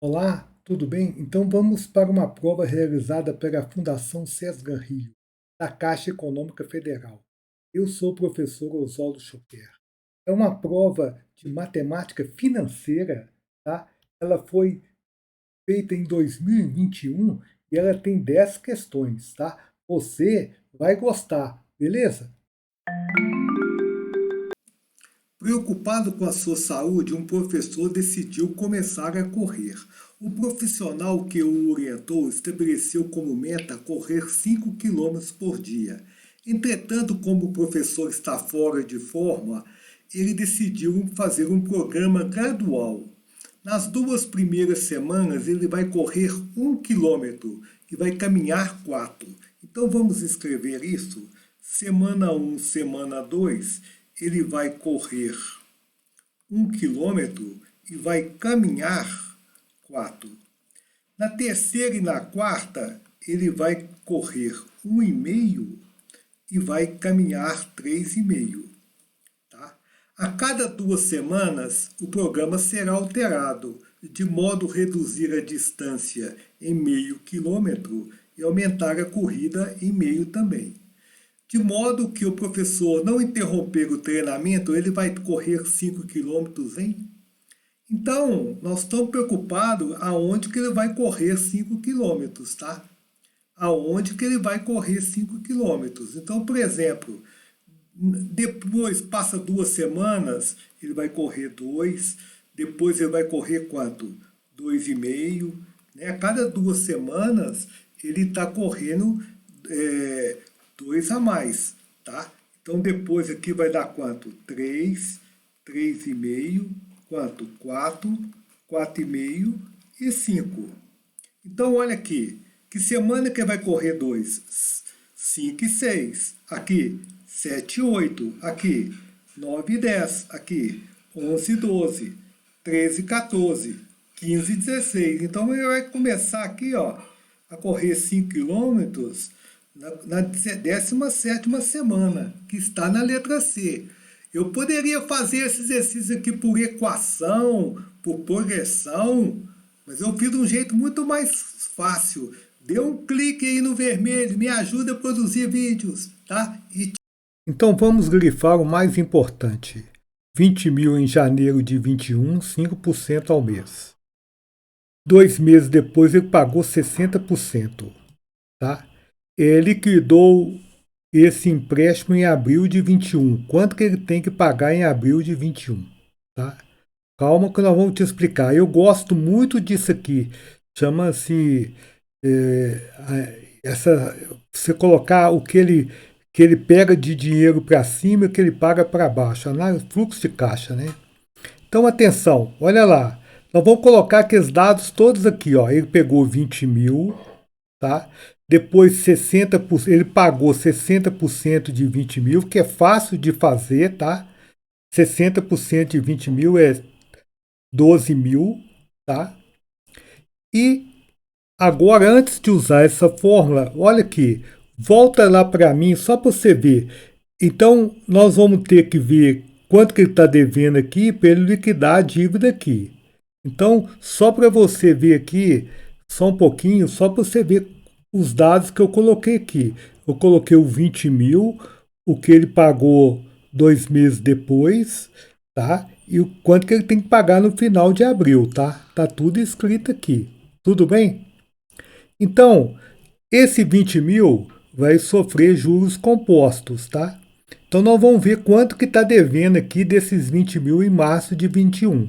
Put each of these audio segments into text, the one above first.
Olá, tudo bem? Então vamos para uma prova realizada pela Fundação César Rio, da Caixa Econômica Federal. Eu sou o professor Oswaldo Choper. É uma prova de matemática financeira, tá? Ela foi feita em 2021 e ela tem 10 questões, tá? Você vai gostar, beleza? Preocupado com a sua saúde, um professor decidiu começar a correr. O profissional que o orientou estabeleceu como meta correr 5 quilômetros por dia. Entretanto, como o professor está fora de forma, ele decidiu fazer um programa gradual. Nas 2 primeiras semanas, ele vai correr 1 quilômetro e vai caminhar 4. Então vamos escrever isso? Semana 1, semana 2, ele vai correr 1 quilômetro e vai caminhar 4. Na terceira e na quarta, ele vai correr 1,5 e vai caminhar 3,5. Tá? A cada 2 semanas, o programa será alterado, de modo a reduzir a distância em meio quilômetro e aumentar a corrida em meio também. De modo que o professor não interromper o treinamento, ele vai correr 5 quilômetros em. Então, nós estamos preocupados aonde que ele vai correr 5 quilômetros, tá? Aonde que ele vai correr 5 quilômetros. Então, por exemplo, depois passa 2 semanas, ele vai correr 2, depois ele vai correr quanto? 2,5, né? A cada 2 semanas ele está correndo 2 a mais, tá? Então depois aqui vai dar quanto? 3, 3,5, quanto? 4, 4,5 e 5. Então olha aqui, que semana que vai correr 2? 5 e 6. Aqui, 7 e 8. Aqui, 9 e 10. Aqui, 11 e 12. 13 e 14. 15 e 16. Então ele vai começar aqui, ó, a correr 5 quilômetros na 17ª semana, que está na letra C. Eu poderia fazer esse exercício aqui por equação, por progressão, mas eu fiz de um jeito muito mais fácil. Dê um clique aí no vermelho, me ajuda a produzir vídeos, tá? Então vamos grifar o mais importante. 20 mil em janeiro de 21, 5% ao mês. 2 meses depois ele pagou 60%, tá? Ele liquidou esse empréstimo em abril de 21. Quanto que ele tem que pagar em abril de 21? Tá? Calma que nós vamos te explicar. Eu gosto muito disso aqui. Chama-se você colocar o que ele pega de dinheiro para cima e o que ele paga para baixo. Análise fluxo de caixa, né? Então atenção, olha lá. Nós vamos colocar aqueles dados todos aqui, ó. Ele pegou 20 mil, tá? Depois 60%, ele pagou 60% de 20 mil, que é fácil de fazer, tá? 60% de 20 mil é 12 mil, tá? E agora, antes de usar essa fórmula, olha aqui, volta lá para mim só para você ver. Então, nós vamos ter que ver quanto que ele está devendo aqui para ele liquidar a dívida aqui. Então, só para você ver aqui, só um pouquinho, só para você ver os dados que eu coloquei aqui. Eu coloquei o 20 mil, o que ele pagou 2 meses depois, tá? E o quanto que ele tem que pagar no final de abril, tá? Tá tudo escrito aqui. Tudo bem? Então, esse 20 mil vai sofrer juros compostos, tá? Então, nós vamos ver quanto que está devendo aqui desses 20 mil em março de 21.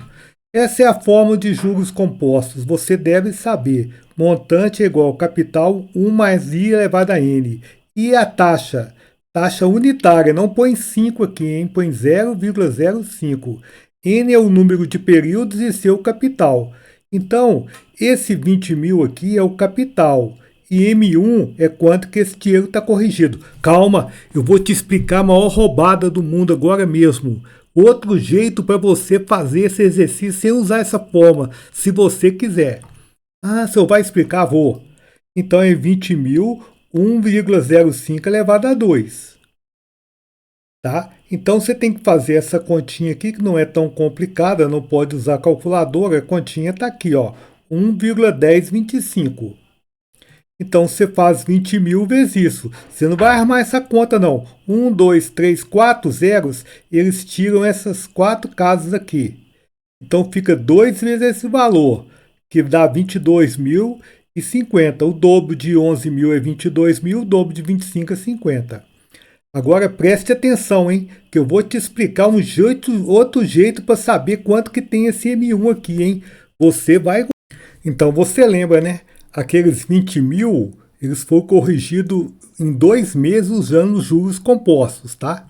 Essa é a fórmula de juros compostos. Você deve saber. Montante é igual ao capital 1 mais I elevado a N. E a taxa? Taxa unitária. Não põe 5 aqui, hein? Põe 0,05. N é o número de períodos e seu capital. Então, esse 20 mil aqui é o capital. E M1 é quanto que esse dinheiro está corrigido. Calma, eu vou te explicar a maior roubada do mundo agora mesmo. Outro jeito para você fazer esse exercício sem usar essa forma, se você quiser. Ah, se eu vai explicar, vou. Então é 20 mil, 1,05 elevado a 2. Tá? Então você tem que fazer essa continha aqui, que não é tão complicada, não pode usar calculadora, a continha está aqui, ó. 1,1025. Então você faz 20 mil vezes isso. Você não vai armar essa conta, não. 1, 2, 3, 4 zeros, eles tiram essas 4 casas aqui. Então fica 2 vezes esse valor, que dá 22.050. O dobro de 11 mil é 22 mil, o dobro de 25 é 50. Agora preste atenção, hein? Que eu vou te explicar outro jeito para saber quanto que tem esse M1 aqui, hein? Você vai. Então você lembra, né? Aqueles 20 mil, eles foram corrigidos em 2 meses usando os juros compostos, tá?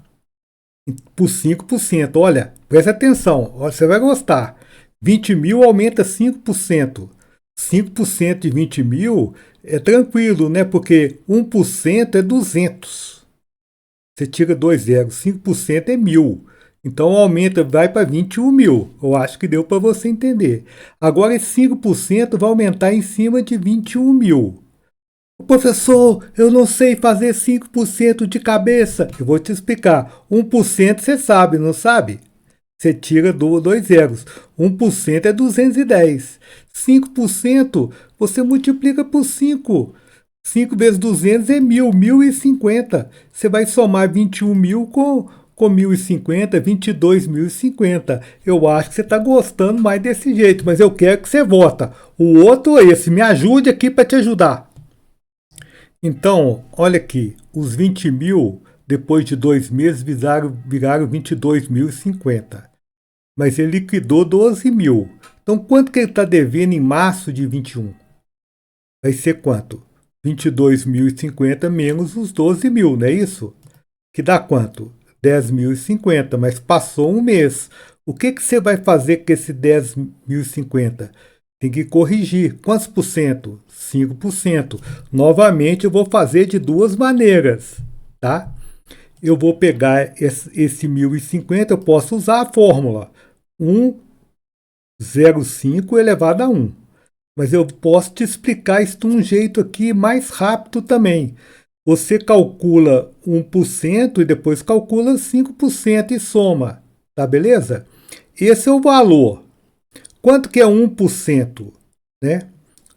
Por 5%. Olha, presta atenção, você vai gostar. 20 mil aumenta 5%. 5% de 20 mil é tranquilo, né? Porque 1% é 200. Você tira 2 zeros, 5% é 1.000. Então aumenta, vai para 21 mil. Eu acho que deu para você entender. Agora esse 5% vai aumentar em cima de 21 mil. Professor, eu não sei fazer 5% de cabeça. Eu vou te explicar. 1% você sabe, não sabe? Você tira 2 zeros. 1% é 210. 5% você multiplica por 5. 5 vezes 200 é 1.000, 1.050. Você vai somar 21 mil com 1.050, 22.050. Eu acho que você está gostando mais desse jeito, mas eu quero que você vota. O outro é esse. Me ajude aqui para te ajudar. Então, olha aqui. Os 20 mil, depois de 2 meses, viraram 22.050. Mas ele liquidou 12 mil. Então, quanto que ele está devendo em março de 21? Vai ser quanto? 22.050 menos os 12 mil, não é isso? Que dá quanto? 10.050, mas passou um mês. O que você vai fazer com esse 10.050? Tem que corrigir. Quantos por cento? 5%. Novamente, eu vou fazer de duas maneiras, tá? Eu vou pegar esse 1.050, eu posso usar a fórmula 1,05 elevado a 1. Mas eu posso te explicar isso de um jeito aqui mais rápido também. Você calcula 1% e depois calcula 5% e soma. Tá beleza? Esse é o valor. Quanto que é 1%? Né?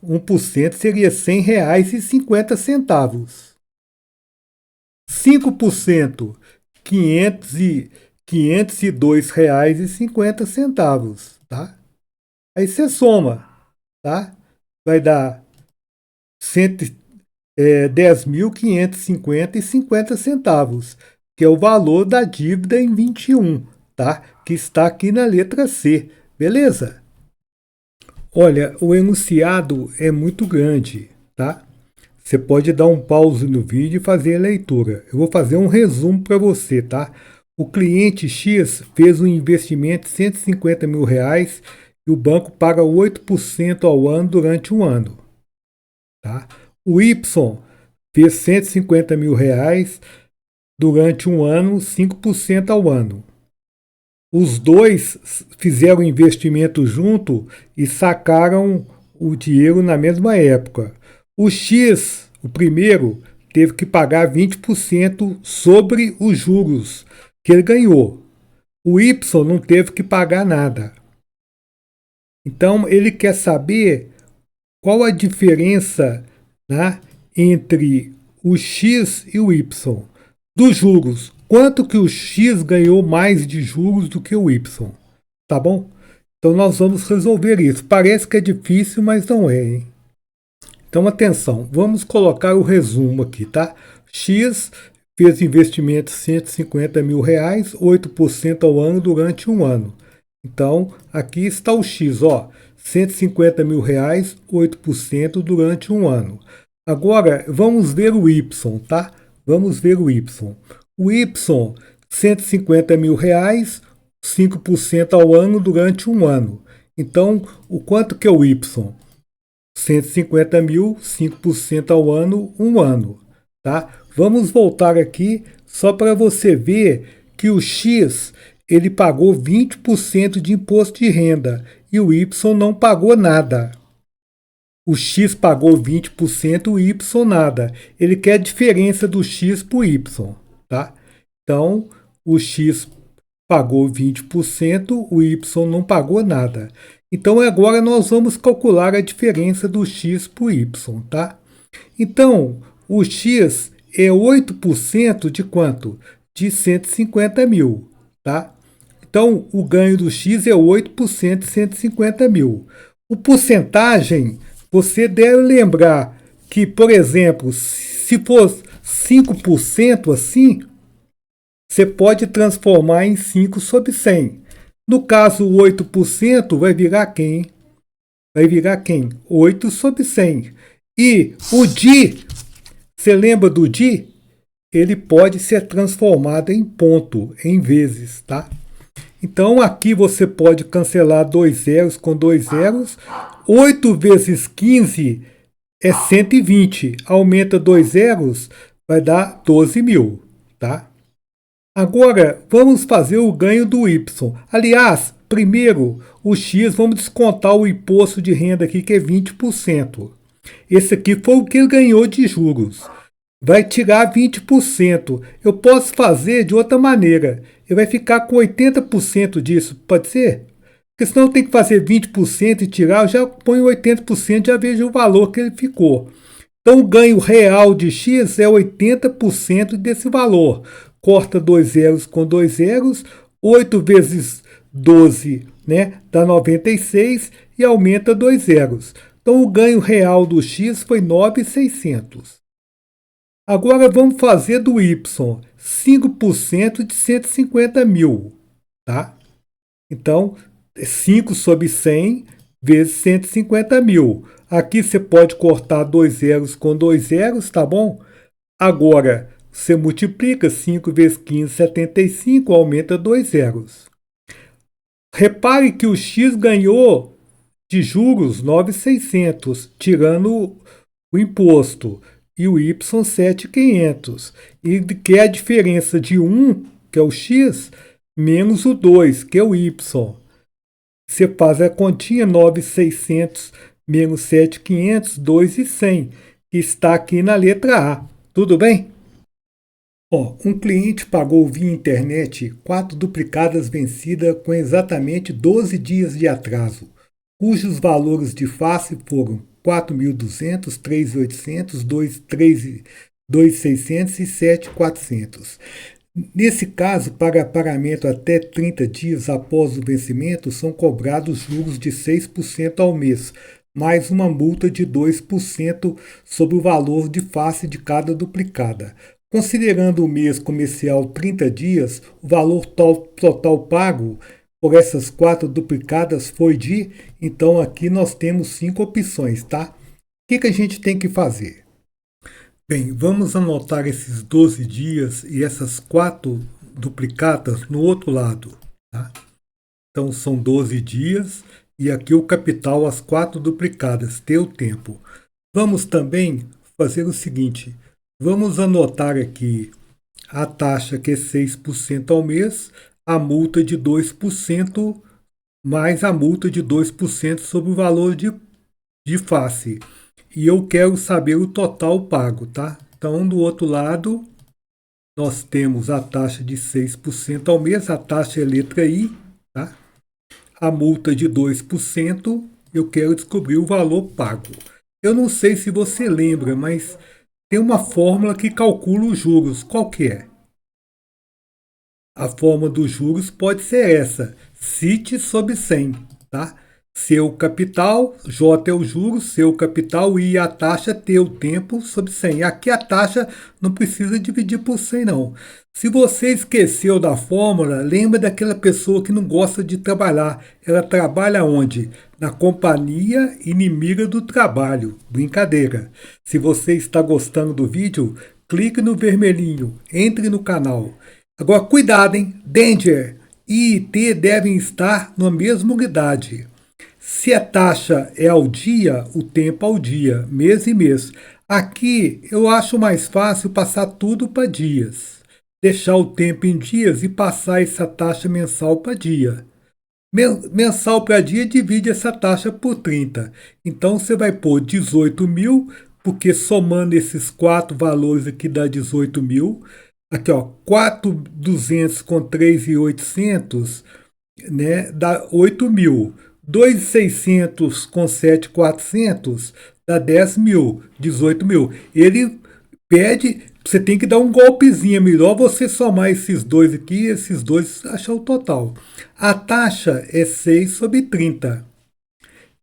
1% seria R$ 100,50. 5%, R$ 502,50, tá? Aí você soma, tá? Vai dar 10.550,50, que é o valor da dívida em 21, tá? Que está aqui na letra C, beleza? Olha, o enunciado é muito grande, tá? Você pode dar um pause no vídeo e fazer a leitura. Eu vou fazer um resumo para você, tá? O cliente X fez um investimento de R$ 150.000 e o banco paga 8% ao ano durante um ano. Tá? O Y fez R$ 150.000 durante um ano, 5% ao ano. Os dois fizeram investimento junto e sacaram o dinheiro na mesma época. O X, o primeiro, teve que pagar 20% sobre os juros que ele ganhou. O Y não teve que pagar nada. Então ele quer saber qual a diferença, né, entre o X e o Y dos juros. Quanto que o X ganhou mais de juros do que o Y? Tá bom? Então nós vamos resolver isso. Parece que é difícil, mas não é, hein? Então atenção, vamos colocar o resumo aqui, tá? X fez investimento de R$ 150.000, 8% ao ano durante um ano. Então aqui está o X, ó. R$ 150.000, 8% durante um ano. Agora, vamos ver o Y, tá? Vamos ver o Y. O Y, R$ 150.000, 5% ao ano durante um ano. Então, o quanto que é o Y? 150 mil, 5% ao ano, um ano. Tá? Vamos voltar aqui só para você ver que o X ele pagou 20% de imposto de renda e o Y não pagou nada. O X pagou 20%, o Y nada. Ele quer a diferença do X para o Y. Tá? Então, o X pagou 20%, o Y não pagou nada. Então agora nós vamos calcular a diferença do x por y, tá? Então o x é 8% de quanto? De 150 mil, tá? Então o ganho do x é 8% de 150 mil. O porcentagem, você deve lembrar que, por exemplo, se for 5% assim, você pode transformar em 5 sobre 100. No caso, o 8% vai virar quem? Vai virar quem? 8 sobre 100. E o di, você lembra do di? Ele pode ser transformado em ponto, em vezes, tá? Então aqui você pode cancelar dois zeros com dois zeros. 8 vezes 15 é 120. Aumenta dois zeros, vai dar 12 mil, tá? Agora, vamos fazer o ganho do y. Aliás, primeiro, o x, vamos descontar o imposto de renda aqui, que é 20%. Esse aqui foi o que ele ganhou de juros. Vai tirar 20%. Eu posso fazer de outra maneira. Ele vai ficar com 80% disso, pode ser? Porque senão tem que fazer 20% e tirar, eu já ponho 80% e já vejo o valor que ele ficou. Então o ganho real de x é 80% desse valor. Corta dois zeros com dois zeros, 8 vezes 12, né, dá 96 e aumenta dois zeros. Então o ganho real do x foi 9.600. Agora vamos fazer do y, 5% de 150 mil, tá? Então, 5 sobre 100 vezes 150 mil. Aqui você pode cortar dois zeros com dois zeros, tá bom? Agora, você multiplica 5 vezes 15, 75, aumenta dois zeros. Repare que o x ganhou de juros 9.600, tirando o imposto, e o y 7.500. E que é a diferença de 1, que é o x, menos o 2, que é o y. Você faz a continha, 9.600 menos 7.500, 2.100, que está aqui na letra A. Tudo bem? Um cliente pagou via internet 4 duplicadas vencidas com exatamente 12 dias de atraso, cujos valores de face foram 4.200, 3.800, 2.600 e 7.400. Nesse caso, para pagamento até 30 dias após o vencimento, são cobrados juros de 6% ao mês, mais uma multa de 2% sobre o valor de face de cada duplicada. Considerando o mês comercial 30 dias, o valor total pago por essas 4 duplicadas foi de... Então aqui nós temos 5 opções, tá? O que a gente tem que fazer? Bem, vamos anotar esses 12 dias e essas 4 duplicadas no outro lado, tá? Então são 12 dias e aqui o capital, as 4 duplicadas, ter o tempo. Vamos também fazer o seguinte, vamos anotar aqui a taxa, que é 6% ao mês, a multa de 2%, mais a multa de 2% sobre o valor de face. E eu quero saber o total pago, tá? Então, do outro lado, nós temos a taxa de 6% ao mês, a taxa é letra I, tá? A multa de 2%, eu quero descobrir o valor pago. Eu não sei se você lembra, mas tem uma fórmula que calcula os juros. Qual que é? A fórmula dos juros pode ser essa, CIT sobre 100, tá? Seu capital, J é o juro, seu capital, I a taxa, T o tempo, sobre 100. Aqui a taxa não precisa dividir por 100, não. Se você esqueceu da fórmula, lembra daquela pessoa que não gosta de trabalhar. Ela trabalha onde? Na companhia inimiga do trabalho. Brincadeira. Se você está gostando do vídeo, clique no vermelhinho, entre no canal. Agora, cuidado, hein? Danger! I e T devem estar na mesma unidade. Se a taxa é ao dia, o tempo ao dia, mês e mês. Aqui eu acho mais fácil passar tudo para dias. Deixar o tempo em dias e passar essa taxa mensal para dia. Mensal para dia divide essa taxa por 30. Então você vai pôr 18 mil, porque somando esses 4 valores aqui dá 18 mil. Aqui, ó, 4.200 com 3.800, né, dá 8 mil. 2.600 com 7.400 dá 10 mil, 18 mil. Ele pede, você tem que dar um golpezinho, é melhor você somar esses dois aqui, esses dois, achar o total. A taxa é 6/30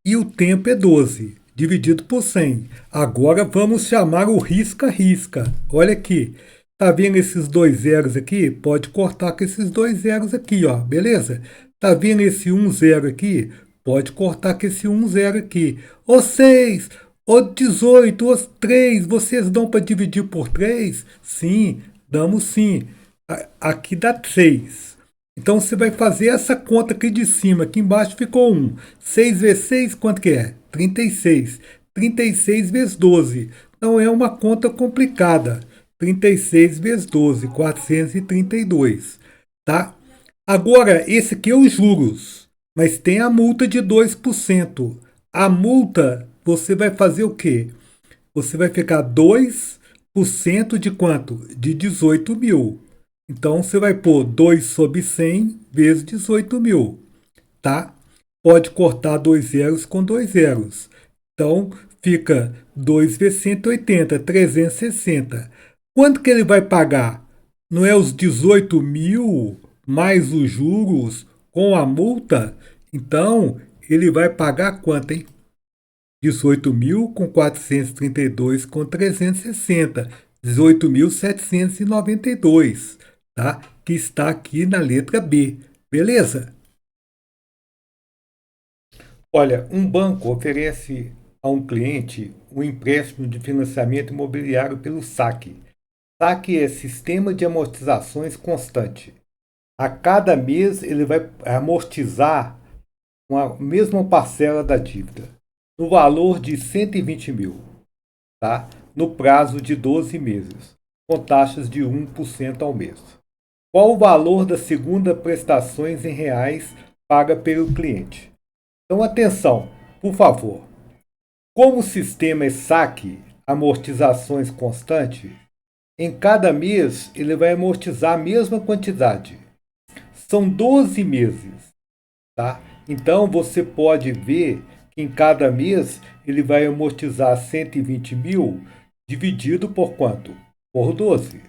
e o tempo é 12, dividido por 100. Agora vamos chamar o risca-risca. Olha aqui, tá vendo esses dois zeros aqui? Pode cortar com esses dois zeros aqui, ó, beleza? Tá vendo esse 1 zero aqui? Pode cortar com esse 1 zero aqui. Ô 6, ô 18, ô 3, vocês dão para dividir por 3? Sim, damos sim. Aqui dá 6. Então você vai fazer essa conta aqui de cima. Aqui embaixo ficou 1. 6 vezes 6, quanto que é? 36. 36 vezes 12. Não é uma conta complicada. 36 vezes 12, 432. Tá? Agora, esse aqui é os juros. Mas tem a multa de 2%. A multa, você vai fazer o quê? Você vai ficar 2% de quanto? De 18 mil. Então, você vai pôr 2/100 vezes 18 mil, tá? Pode cortar dois zeros com dois zeros. Então, fica 2 vezes 180, 360. Quanto que ele vai pagar? Não é os 18 mil mais os juros com a multa? Então, ele vai pagar quanto, hein? 18 mil com 432 com 360. 18.792. Tá? Que está aqui na letra B. Beleza? Olha, um banco oferece a um cliente um empréstimo de financiamento imobiliário pelo saque. Saque é sistema de amortizações constante. A cada mês ele vai amortizar uma mesma parcela da dívida, no valor de 120 mil, tá? No prazo de 12 meses, com taxas de 1% ao mês. Qual o valor da segunda prestações em reais paga pelo cliente? Então, atenção, por favor. Como o sistema é saque, amortizações constante, em cada mês ele vai amortizar a mesma quantidade. São 12 meses, tá? Então, você pode ver que em cada mês ele vai amortizar 120 mil dividido por quanto? Por 12,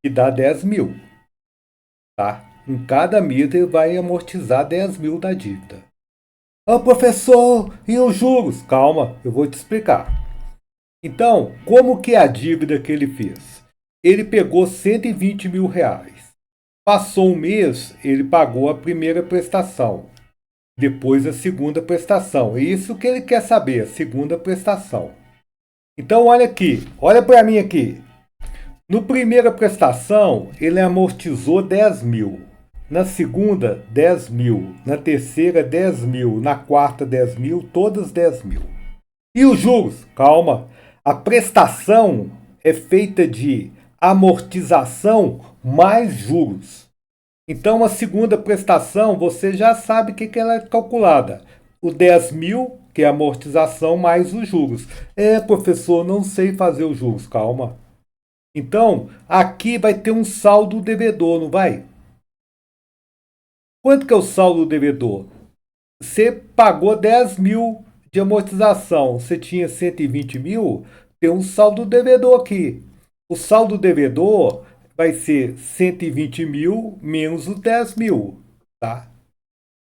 que dá 10 mil. Tá? Em cada mês ele vai amortizar 10 mil da dívida. Ah, professor, e os juros? Calma, eu vou te explicar. Então, como que é a dívida que ele fez? Ele pegou 120 mil reais. Passou um mês, ele pagou a primeira prestação. Depois a segunda prestação. É isso que ele quer saber, a segunda prestação. Então, olha aqui, olha para mim aqui. No primeira prestação, ele amortizou 10 mil. Na segunda, 10 mil. Na terceira, 10 mil. Na quarta, 10 mil. Todas 10 mil. E os juros? Calma. A prestação é feita de amortização mais juros. Então, a segunda prestação, você já sabe o que ela é calculada. O 10 mil, que é a amortização, mais os juros. É, professor, não sei fazer os juros. Calma. Então, aqui vai ter um saldo devedor, não vai? Quanto que é o saldo devedor? Você pagou 10 mil de amortização, você tinha 120 mil, tem um saldo devedor aqui. O saldo devedor vai ser 120 mil menos os 10 mil, tá?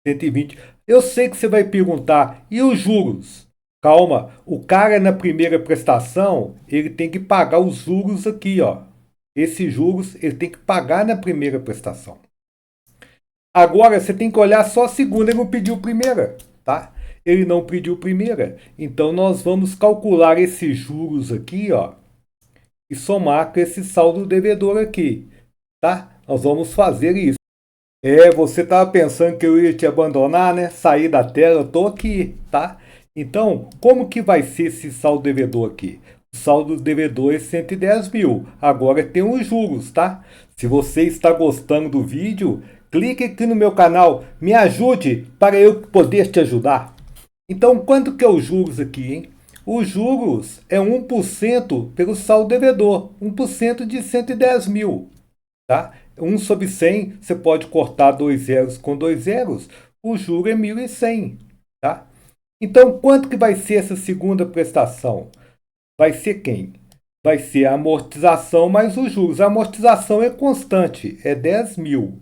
120. Eu sei que você vai perguntar, e os juros? Calma, o cara na primeira prestação, ele tem que pagar os juros aqui, ó. Esses juros ele tem que pagar na primeira prestação. Agora você tem que olhar só a segunda, ele não pediu primeira, tá? Ele não pediu primeira. Então nós vamos calcular esses juros aqui, ó, e somar com esse saldo devedor aqui, tá? Nós vamos fazer isso. É, você estava pensando que eu ia te abandonar, né? Sair da tela, eu tô aqui, tá? Então, como que vai ser esse saldo devedor aqui? O saldo devedor é 110 mil. Agora tem os juros, tá? Se você está gostando do vídeo, clique aqui no meu canal, me ajude para eu poder te ajudar. Então, quanto que é os juros aqui, hein? Os juros é 1% pelo saldo devedor, 1% de 110 mil, tá? 1/100, você pode cortar dois zeros com dois zeros, o juro é 1.100. tá? Então, quanto que vai ser essa segunda prestação? Vai ser quem? Vai ser a amortização mais os juros. A amortização é constante, é 10 mil,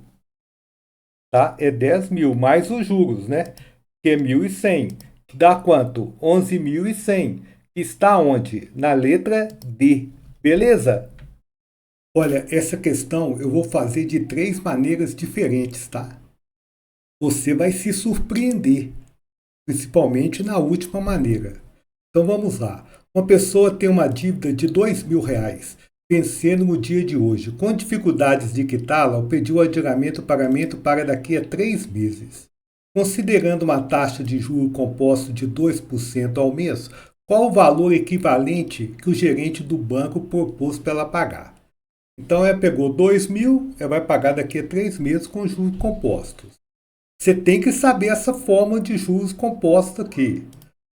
tá? É 10 mil mais os juros, né? Que é 1.100. Dá quanto? 11.100. Está onde? Na letra D. Beleza? Olha, essa questão eu vou fazer de 3 maneiras diferentes, tá? Você vai se surpreender, principalmente na última maneira. Então vamos lá. Uma pessoa tem uma dívida de R$ 2.000, vencendo no dia de hoje. Com dificuldades de quitá-la, pediu o adiamento do pagamento para daqui a 3 meses. Considerando uma taxa de juro composto de 2% ao mês, qual o valor equivalente que o gerente do banco propôs para ela pagar? Então ela pegou 2.000, ela vai pagar daqui a 3 meses com juros compostos. Você tem que saber essa fórmula de juros compostos aqui.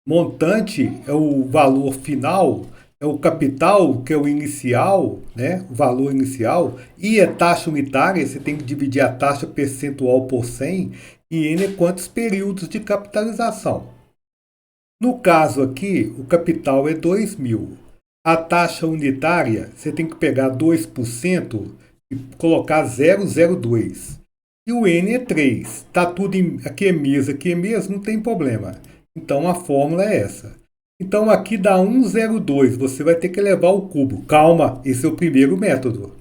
Montante é o valor final, é o capital, que é o inicial, né? O valor inicial, e é taxa unitária, você tem que dividir a taxa percentual por 100, e N é quantos períodos de capitalização. No caso aqui, o capital é 2.000. A taxa unitária, você tem que pegar 2% e colocar 0,02. E o N é 3. Está tudo aqui é mês, não tem problema. Então a fórmula é essa. Então aqui dá 1,02. Você vai ter que levar ao cubo. Calma, esse é o primeiro método.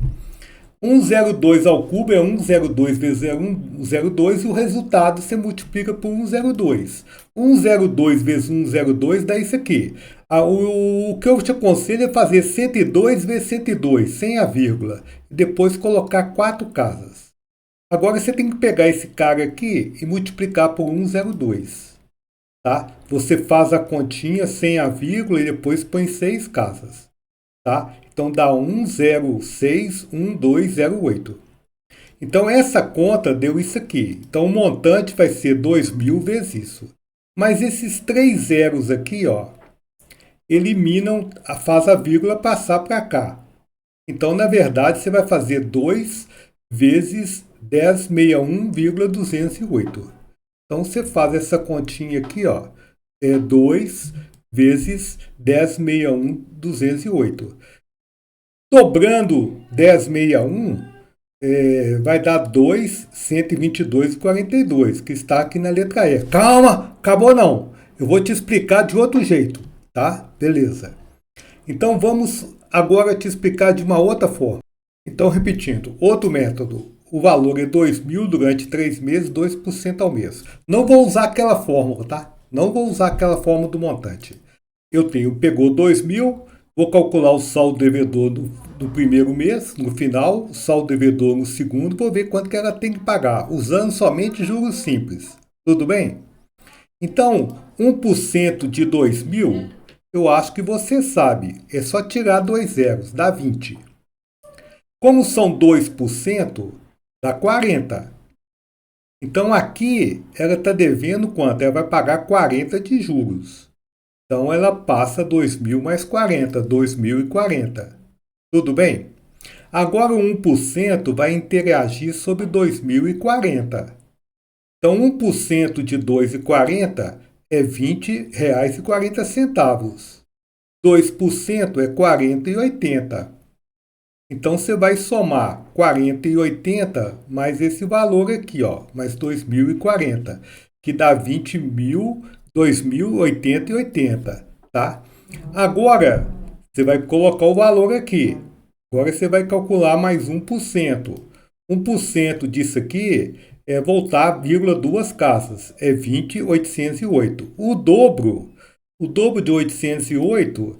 1,02 ao cubo é 1,02 vezes 1,02 e o resultado você multiplica por 1,02. 1,02 vezes 1,02 dá isso aqui. O que eu te aconselho é fazer 102 vezes 102, sem a vírgula, e depois colocar 4 casas. Agora você tem que pegar esse cara aqui e multiplicar por 1,02. Tá? Você faz a continha sem a vírgula e depois põe 6 casas. Tá? Então dá 1061208. Então essa conta deu isso aqui. Então o montante vai ser 2.000 vezes isso. Mas esses 3 zeros aqui, ó, eliminam, faz a vírgula passar para cá. Então na verdade você vai fazer 2 vezes 1061,208. Então você faz essa continha aqui, ó, é 2 vezes 1061,208. Dobrando 1061, vai dar 2.122,42, que está aqui na letra E. Calma, acabou não. Eu vou te explicar de outro jeito, tá? Beleza. Então vamos agora te explicar de uma outra forma. Então, repetindo, outro método. O valor é 2.000 durante 3 meses, 2% ao mês. Não vou usar aquela fórmula, tá? Não vou usar aquela fórmula do montante. Pegou 2.000, vou calcular o saldo devedor do primeiro mês, no final, o saldo devedor no segundo, vou ver quanto que ela tem que pagar, usando somente juros simples. Tudo bem? Então, 1% de 2.000, eu acho que você sabe, é só tirar 2 zeros, dá 20. Como são 2%, dá 40. Então aqui ela está devendo quanto? Ela vai pagar 40 de juros. Então ela passa 2.000 mais 40, 2.040. Tudo bem? Agora o 1% vai interagir sobre 2.040. Então 1% de 2,40 é R$ 20,40. 2% é 40,80. Então você vai somar 40,80 mais esse valor aqui, ó, mais 2.040, que dá 2.080,80, tá? Agora você vai colocar o valor aqui. Agora você vai calcular mais 1%. 1% disso aqui é voltar vírgula duas casas, é 20.808. O dobro de 808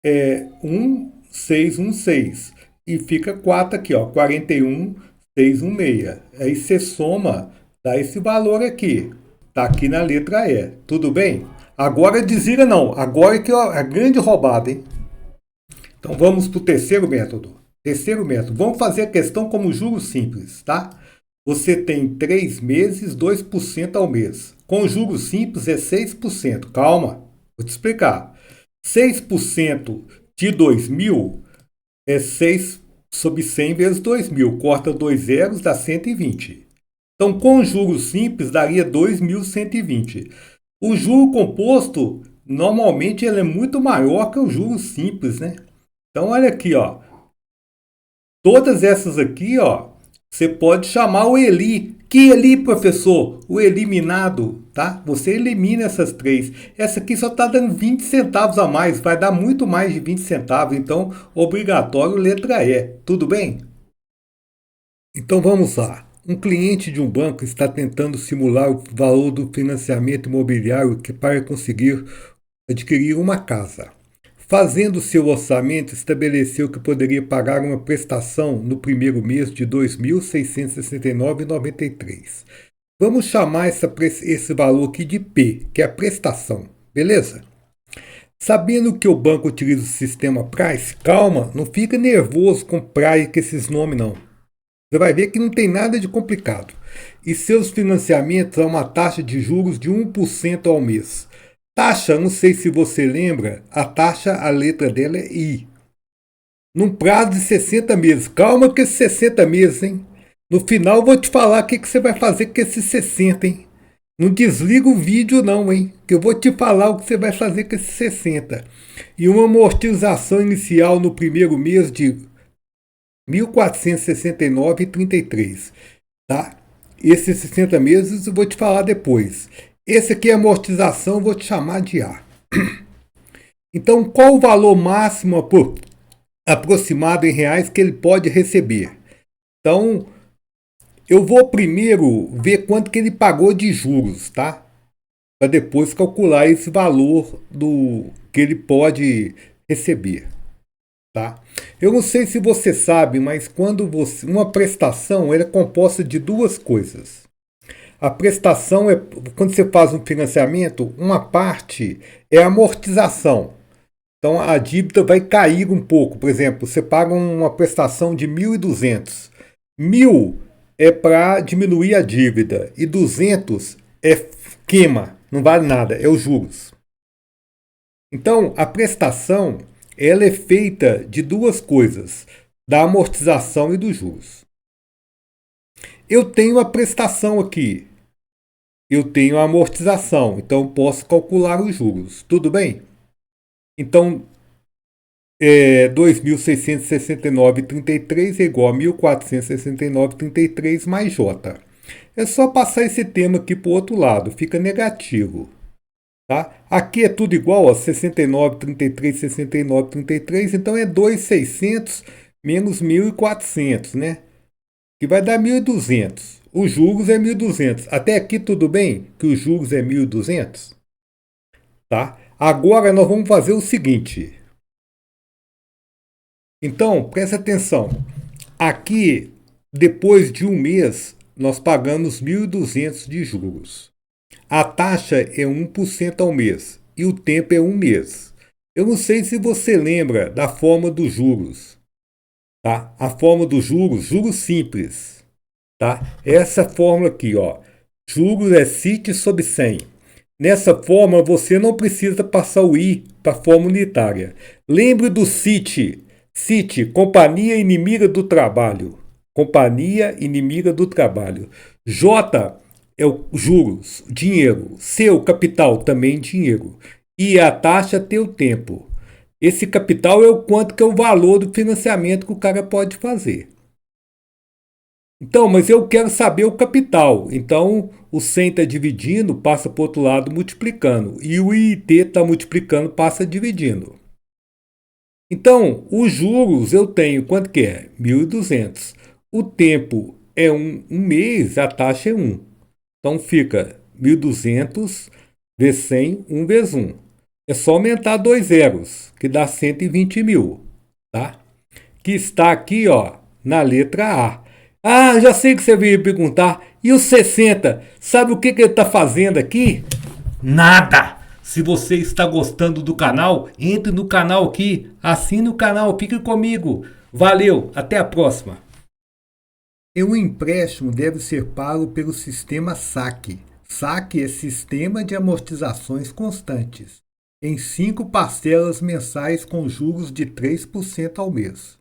é 1.616. E fica 4 aqui, ó, 41.616. Aí você soma, dá esse valor aqui. Tá aqui na letra E. Tudo bem? Agora desliga não. Agora que é a grande roubada, hein? Então vamos para o terceiro método. Vamos fazer a questão como juros simples, tá? Você tem 3 meses, 2% ao mês. Com juros simples é 6%. Calma, vou te explicar. 6% de 2.000 é 6 sobre 100 vezes 2.000. Corta 2 zeros, dá 120. Então, com juros simples, daria 2.120. O juro composto, normalmente, ele é muito maior que o juro simples, né? Então, olha aqui, ó. Todas essas aqui, ó, você pode chamar o Eli. Que Eli, professor? O eliminado, tá? Você elimina essas três. Essa aqui só está dando 20 centavos a mais, vai dar muito mais de 20 centavos, então obrigatório letra E. Tudo bem? Então vamos lá. Um cliente de um banco está tentando simular o valor do financiamento imobiliário para conseguir adquirir uma casa. Fazendo seu orçamento, estabeleceu que poderia pagar uma prestação no primeiro mês de R$ 2.669,93. Vamos chamar esse valor aqui de P, que é a prestação, beleza? Sabendo que o banco utiliza o sistema Price, calma, não fica nervoso com Price, com esses nomes não. Você vai ver que não tem nada de complicado. E seus financiamentos a uma taxa de juros de 1% ao mês. Taxa, não sei se você lembra, a taxa, a letra dela é I. Num prazo de 60 meses. Calma com esses 60 meses, hein? No final eu vou te falar o que você vai fazer com esses 60, hein? Não desliga o vídeo não, hein? Que eu vou te falar o que você vai fazer com esses 60. E uma amortização inicial no primeiro mês de 1.469,33, tá? Esses 60 meses eu vou te falar depois. Esse aqui é amortização, eu vou te chamar de A. Então, qual o valor máximo aproximado em reais que ele pode receber? Então, eu vou primeiro ver quanto que ele pagou de juros, tá? Para depois calcular esse valor do que ele pode receber. Tá? Eu não sei se você sabe, mas uma prestação ela é composta de duas coisas. A prestação é quando você faz um financiamento, uma parte é amortização. Então a dívida vai cair um pouco. Por exemplo, você paga uma prestação de 1.200. 1.000 é para diminuir a dívida e 200 é queima, não vale nada, é os juros. Então a prestação ela é feita de duas coisas, da amortização e dos juros. Eu tenho a prestação aqui, eu tenho a amortização, então posso calcular os juros, tudo bem? Então, 2.669,33 é igual a 1.469,33 mais J. É só passar esse termo aqui para o outro lado, fica negativo. Tá? Aqui é tudo igual, ó, 69,33, 69,33, então é 2.600 menos 1.400, né? Que vai dar 1.200. Os juros é 1.200. Até aqui tudo bem? Que os juros é 1.200? Tá? Agora nós vamos fazer o seguinte. Então, presta atenção. Aqui, depois de um mês, nós pagamos 1.200 de juros. A taxa é 1% ao mês e o tempo é um mês. Eu não sei se você lembra da forma dos juros. Tá? A forma dos juros simples. Tá? Essa fórmula aqui, ó. Juros é CIT sobre 100. Nessa forma, você não precisa passar o I para a forma unitária. Lembre do CIT. CIT, Companhia Inimiga do Trabalho. Companhia Inimiga do Trabalho. J é o juros, dinheiro. C, o capital, também dinheiro. E a taxa tem o tempo. Esse capital é o quanto que é o valor do financiamento que o cara pode fazer. Então, mas eu quero saber o capital. Então, o 100 está dividindo, passa para o outro lado multiplicando. E o IIT está multiplicando, passa dividindo. Então, os juros eu tenho, quanto que é? 1.200. O tempo é um mês, a taxa é 1. Então, fica 1.200 vezes 100, 1 vezes 1. É só aumentar 2 zeros, que dá 120 mil. Tá? Que está aqui, ó, na letra A. Ah, já sei que você veio perguntar. E o 60? Sabe o que ele está fazendo aqui? Nada! Se você está gostando do canal, entre no canal aqui, assine o canal, fique comigo. Valeu, até a próxima. E o empréstimo deve ser pago pelo sistema SAC. SAC é Sistema de Amortizações Constantes, em 5 parcelas mensais com juros de 3% ao mês.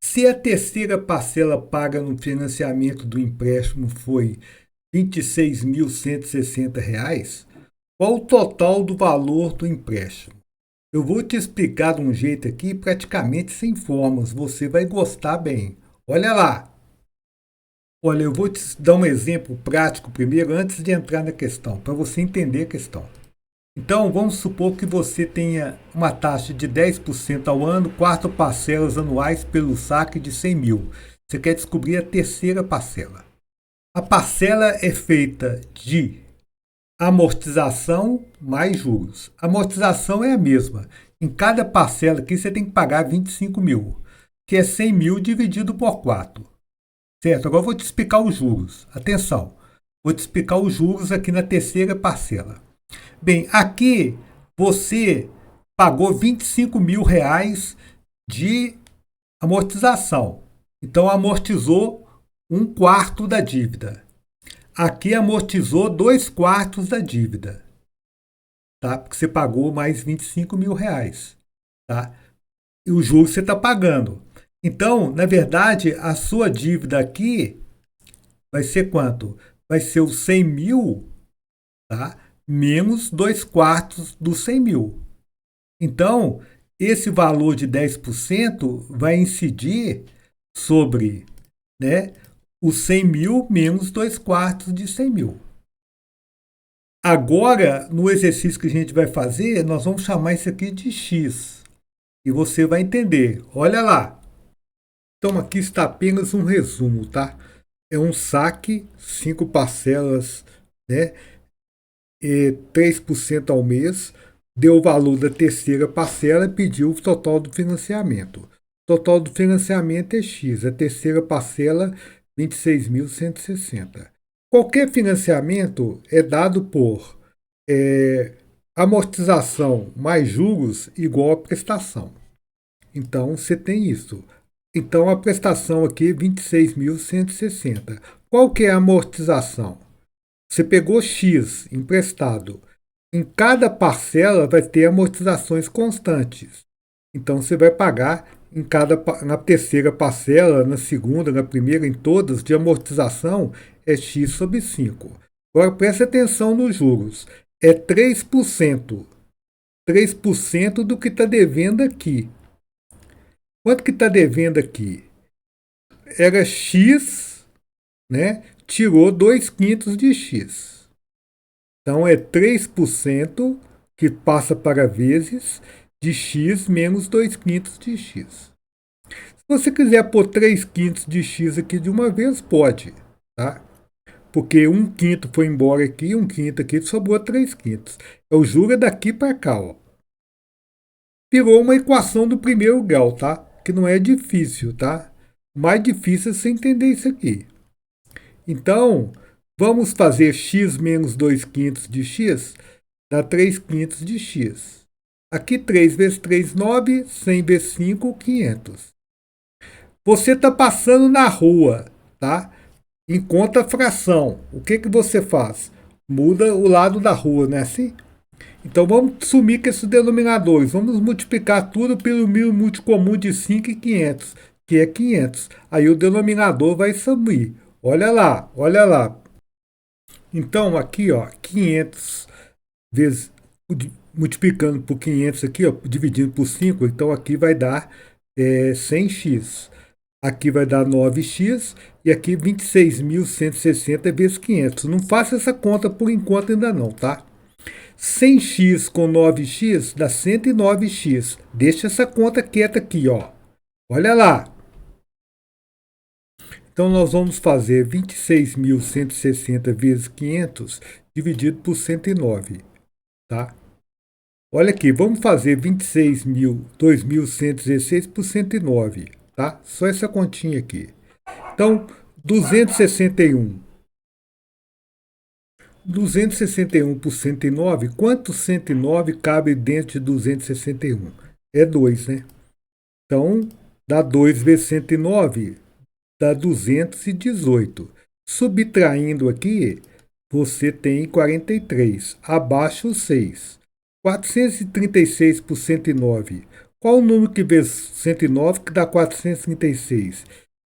Se a terceira parcela paga no financiamento do empréstimo foi R$ 26.160, Qual o total do valor do empréstimo? Eu vou te explicar de um jeito aqui praticamente sem formas. Você vai gostar bem. Olha lá. Olha, eu vou te dar um exemplo prático primeiro, antes de entrar na questão, para você entender a questão. Então, vamos supor que você tenha uma taxa de 10% ao ano, 4 parcelas anuais pelo saque de 100 mil. Você quer descobrir a terceira parcela. A parcela é feita de amortização mais juros. A amortização é a mesma. Em cada parcela aqui você tem que pagar 25 mil, que é 100 mil dividido por 4. Certo? Agora eu vou te explicar os juros. Atenção, vou te explicar os juros aqui na terceira parcela. Bem, aqui você pagou 25 mil reais de amortização. Então amortizou 1/4 da dívida. Aqui amortizou 2/4 da dívida. Tá? Porque você pagou mais 25 mil reais. Tá? E o juro você está pagando. Então, na verdade, a sua dívida aqui vai ser quanto? Vai ser os 100 mil, tá? Menos 2/4 dos 100 mil. Então, esse valor de 10% vai incidir sobre, né, os 100 mil menos 2/4 de 100 mil. Agora, no exercício que a gente vai fazer, nós vamos chamar isso aqui de X. E você vai entender. Olha lá. Então, aqui está apenas um resumo, tá? É um saque, 5 parcelas, né? 3% ao mês, deu o valor da terceira parcela e pediu o total do financiamento. O total do financiamento é X, a terceira parcela, 26.160. Qualquer financiamento é dado por amortização mais juros igual a prestação. Então, você tem isso. Então, a prestação aqui é 26.160. Qual que é a amortização? Você pegou X emprestado. Em cada parcela vai ter amortizações constantes. Então, você vai pagar na terceira parcela, na segunda, na primeira, em todas, de amortização é X sobre 5. Agora, preste atenção nos juros. É 3%. 3% do que está devendo aqui. Quanto que está devendo aqui? Era X, né? Tirou 2/5 de X. Então, é 3% que passa para vezes de X menos 2/5 de X. Se você quiser pôr 3/5 de X aqui de uma vez, pode, tá? Porque 1/5 foi embora aqui, 1/5 aqui, sobrou 3/5. O juro é daqui para cá, ó. Virou uma equação do primeiro grau, tá? Que não é difícil, tá? O mais difícil é você entender isso aqui. Então, vamos fazer x menos 2/5 de x, dá 3/5 de x. Aqui 3 vezes 3, 9, 100 vezes 5, 500. Você está passando na rua, tá? Encontra a fração. O que você faz? Muda o lado da rua, não é assim? Então vamos sumir com esses denominadores. Vamos multiplicar tudo pelo mínimo multicomum de 5 e 500, que é 500. Aí o denominador vai sumir. Olha lá, olha lá. Então aqui, ó, 500 vezes, multiplicando por 500 aqui, ó, dividindo por 5, então aqui vai dar 100x. Aqui vai dar 9x e aqui 26.160 vezes 500. Não faça essa conta por enquanto ainda não, tá? 100x com 9x dá 109x. Deixa essa conta quieta aqui, ó. Olha lá. Então, nós vamos fazer 26.160 vezes 500 dividido por 109, tá? Olha aqui, vamos fazer 2.116 por 109, tá? Só essa continha aqui. Então, 261. 261 por 109, quanto 109 cabe dentro de 261? É 2, né? Então, dá 2 vezes 109, dá 218. Subtraindo aqui, você tem 43. Abaixo 6. 436 por 109. Qual o número que vezes 109 que dá 436?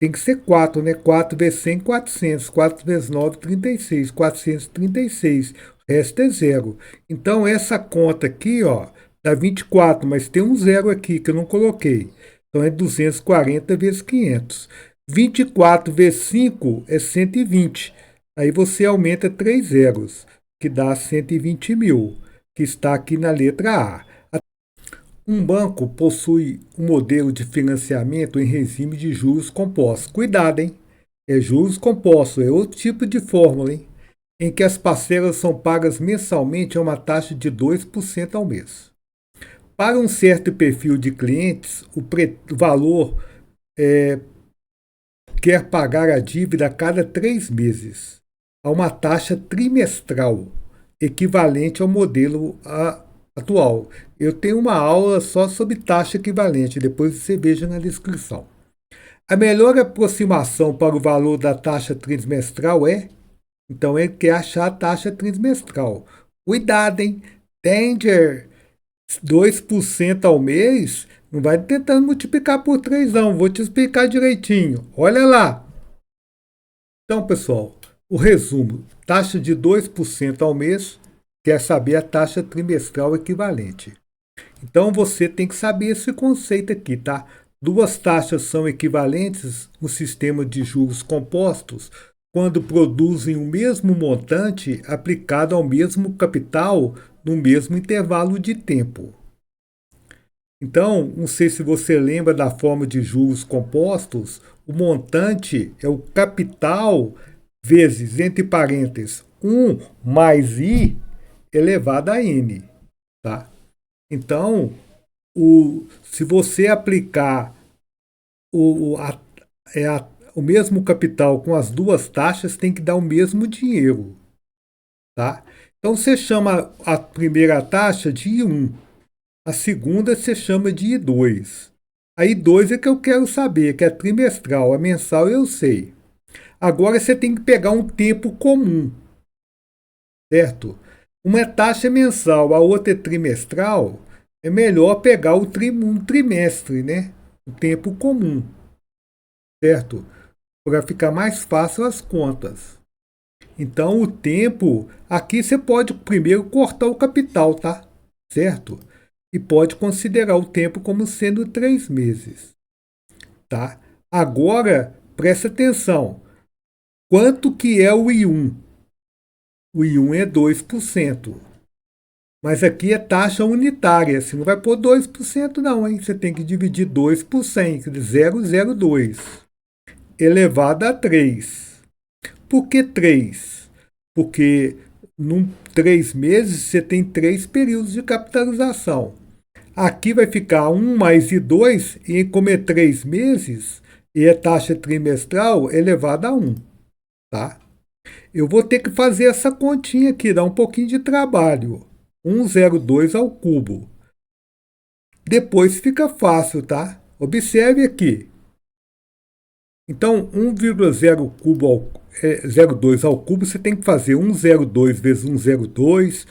Tem que ser 4, né? 4 vezes 100, 400. 4 vezes 9, 36. 436. resto é zero. Então, essa conta aqui, ó, dá 24, mas tem um zero aqui que eu não coloquei. Então, é 240 vezes 500. 24 vezes 5 é 120. Aí você aumenta 3 zeros, que dá 120 mil, que está aqui na letra A. Um banco possui um modelo de financiamento em regime de juros compostos. Cuidado, hein? É juros compostos, é outro tipo de fórmula, hein? Em que as parcelas são pagas mensalmente a uma taxa de 2% ao mês. Para um certo perfil de clientes, o valor quer pagar a dívida a cada 3 meses, a uma taxa trimestral, equivalente ao modelo atual. Eu tenho uma aula só sobre taxa equivalente, depois você veja na descrição. A melhor aproximação para o valor da taxa trimestral então ele quer achar a taxa trimestral. Cuidado, hein? Danger! 2% ao mês, não vai tentando multiplicar por 3 não, vou te explicar direitinho. Olha lá. Então, pessoal, o resumo, taxa de 2% ao mês, quer saber a taxa trimestral equivalente. Então, você tem que saber esse conceito aqui, tá? Duas taxas são equivalentes no sistema de juros compostos quando produzem o mesmo montante aplicado ao mesmo capital no mesmo intervalo de tempo. Então, não sei se você lembra da forma de juros compostos, o montante é o capital vezes, entre parênteses, 1 mais I elevado a N. Tá? Então, se você aplicar o mesmo capital com as duas taxas, tem que dar o mesmo dinheiro. Tá? Então, você chama a primeira taxa de I1. A segunda você chama de I2. A I2 é que eu quero saber, que é trimestral. A mensal eu sei. Agora você tem que pegar um tempo comum, certo? Uma é taxa mensal, a outra é trimestral. É melhor pegar um trimestre, né? O tempo comum, certo? Para ficar mais fácil as contas. Então, o tempo, aqui você pode primeiro cortar o capital, tá? Certo? E pode considerar o tempo como sendo 3 meses. Tá? Agora, presta atenção. Quanto que é o I1? O I1 é 2%. Mas aqui é taxa unitária. Você não vai pôr 2% não, hein? Você tem que dividir 2 por 100, 0,02. Elevado a 3. Por que 3? Porque em 3 meses você tem 3 períodos de capitalização. Aqui vai ficar 1 mais I2, e como é 3 meses, e a taxa trimestral elevada a 1. Tá? Eu vou ter que fazer essa continha aqui, dá um pouquinho de trabalho. 102 ao cubo. Depois fica fácil, tá? Observe aqui. Então, 1,02 ao cubo, você tem que fazer 102 vezes 102,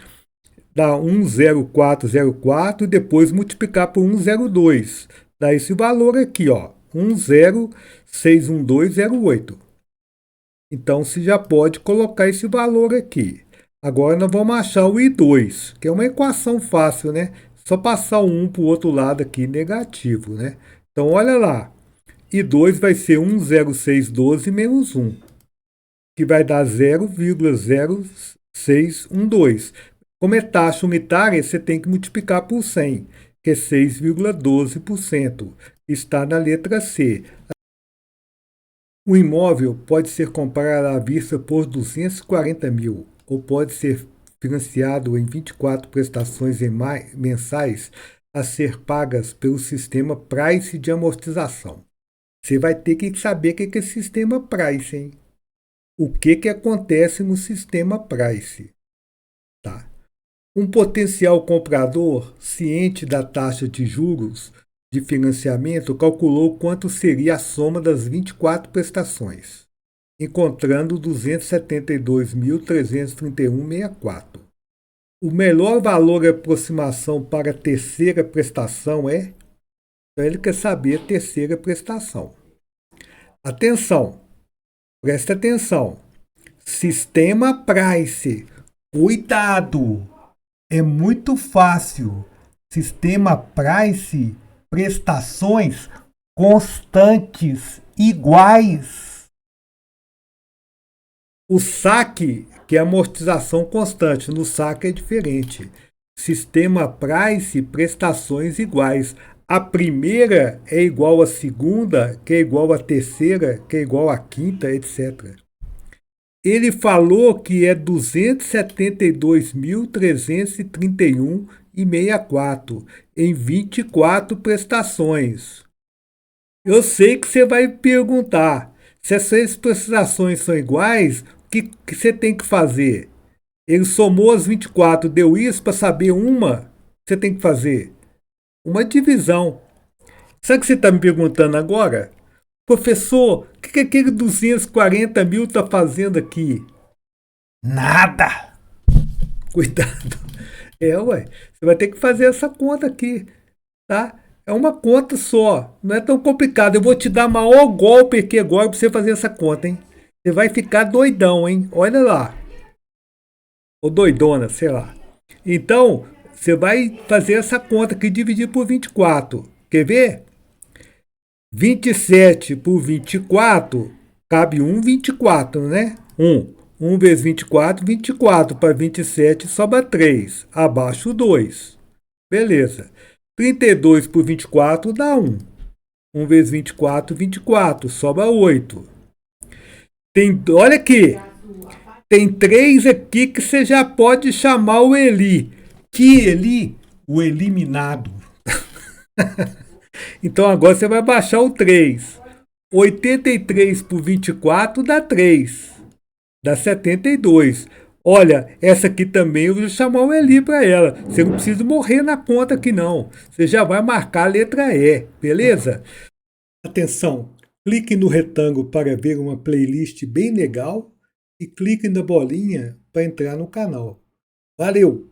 dá 10404 e depois multiplicar por 102. Dá esse valor aqui, ó, 1061208. Então, você já pode colocar esse valor aqui. Agora nós vamos achar o I2, que é uma equação fácil, né? Só passar o 1 para o outro lado aqui, negativo, né? Então, olha lá. I2 vai ser 10612 menos 1, que vai dar 0,0612. Como é taxa unitária, você tem que multiplicar por 100, que é 6,12%. Está na letra C. O imóvel pode ser comprado à vista por 240 mil ou pode ser financiado em 24 prestações mensais a ser pagas pelo sistema Price de amortização. Você vai ter que saber o que é sistema Price, hein? O que acontece no sistema Price. Tá? Um potencial comprador, ciente da taxa de juros de financiamento, calculou quanto seria a soma das 24 prestações, encontrando 272.331,64. O melhor valor de aproximação para a terceira prestação é... Então ele quer saber a terceira prestação. Atenção! Presta atenção! Sistema Price. Cuidado! É muito fácil. Sistema price, prestações constantes, iguais. O saque, que é amortização constante, no saque é diferente. Sistema price, prestações iguais. A primeira é igual à segunda, que é igual à terceira, que é igual à quinta, etc. Ele falou que é 272.331,64 em 24 prestações. Eu sei que você vai perguntar, se essas prestações são iguais, o que você tem que fazer? Ele somou as 24, deu isso para saber uma, você tem que fazer uma divisão. Sabe o que você está me perguntando agora? Professor, o que aquele 240 mil está fazendo aqui? Nada! Cuidado. Ué. Você vai ter que fazer essa conta aqui, tá? É uma conta só. Não é tão complicado. Eu vou te dar maior golpe aqui agora para você fazer essa conta, hein? Você vai ficar doidão, hein? Olha lá. Ou doidona, sei lá. Então, você vai fazer essa conta aqui dividir por 24. Quer ver? 27 por 24, cabe 24, né? 1 vezes 24, 24 para 27 sobra 3, abaixo 2. Beleza. 32 por 24 dá 1. 1 vezes 24, 24, sobra 8. Olha aqui, tem 3 aqui que você já pode chamar o Eli. Que Eli? O eliminado. Então agora você vai baixar o 3. 83 por 24 dá 3. Dá 72. Olha, essa aqui também eu vou chamar o Eli para ela. Você não precisa morrer na conta aqui não. Você já vai marcar a letra E, beleza? Atenção, clique no retângulo para ver uma playlist bem legal e clique na bolinha para entrar no canal. Valeu!